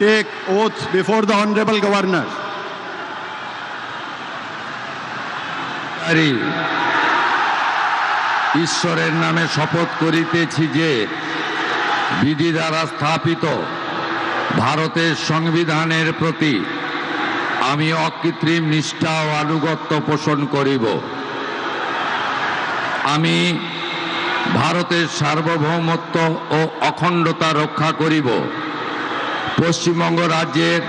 Take oath before the Honorable Governor. ঈশ্বরের নামে শপথ করিতেছি যে বিধি দ্বারা স্থাপিত ভারতের সংবিধানের প্রতি আমি অকৃত্রিম নিষ্ঠা ও আনুগত্য পোষণ করিব। আমি ভারতের সার্বভৌমত্ব ও অখণ্ডতা রক্ষা করিব। পশ্চিমবঙ্গ রাজ্যের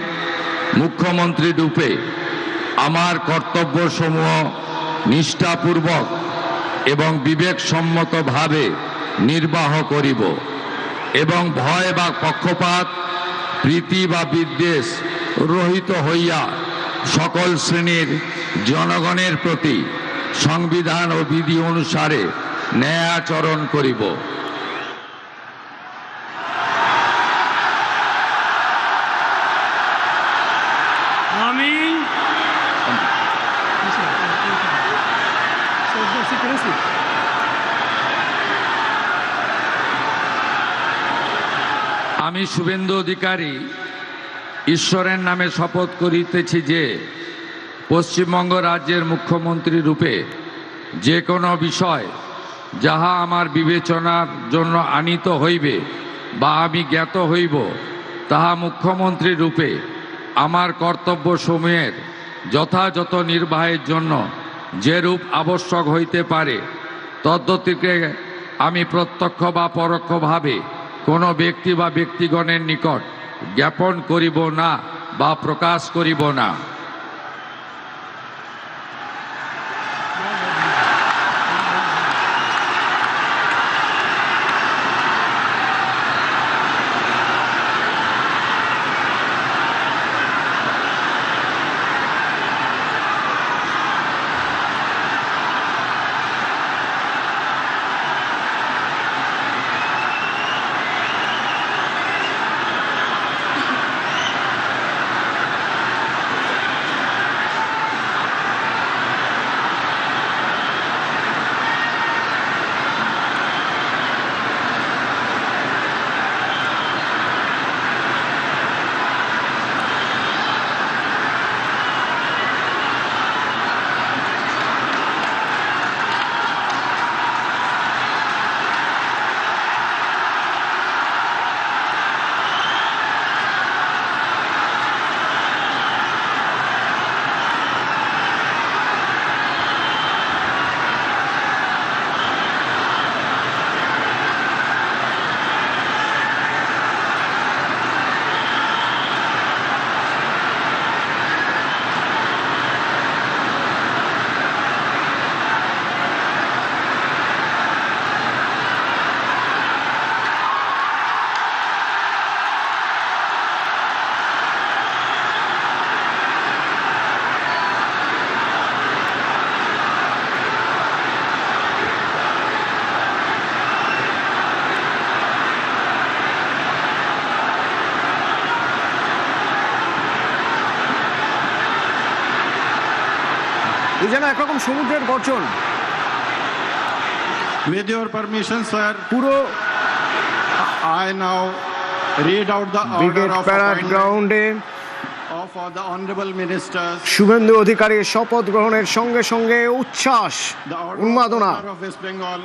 মুখ্যমন্ত্রী রূপে আমার কর্তব্যসমূহ নিষ্ঠাপূর্বক এবং বিবেকসম্মতভাবে নির্বাহ করিব এবং ভয় বা পক্ষপাত প্রীতি বা বিদ্বেষ রহিত হইয়া সকল শ্রেণীর জনগণের প্রতি সংবিধান ও বিধি অনুসারে ন্যায় আচরণ করিব। আমি আমি শুভেন্দু অধিকারী ঈশ্বরের নামে শপথ করিতেছি যে পশ্চিমবঙ্গ রাজ্যের মুখ্যমন্ত্রী রূপে যে কোনো বিষয় যাহা আমার বিবেচনার জন্য আনীত হইবে বা আমি জ্ঞাত হইব, তাহা মুখ্যমন্ত্রী রূপে আমার কর্তব্যসমূহের যথাযথ নির্বাহের জন্য যেরূপ আবশ্যক হইতে পারে তদ্গতিকে আমি প্রত্যক্ষ বা পরোক্ষভাবে কোনো ব্যক্তি বা ব্যক্তিগণের নিকট জ্ঞাপন করিব না বা প্রকাশ করিব না। যেন একরকম সমুদ্রের গর্জন। With your permission, sir, পুরো I now read out the order brigade of প্যারাড appointment গ্রাউন্ডে of the honorable ministers. Suvendu অধিকারীর শপথ গ্রহণের সঙ্গে সঙ্গে উচ্ছ্বাস, The order উন্মাদনা। of West Bengal.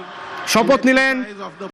শপথ নিলেন in exercise of the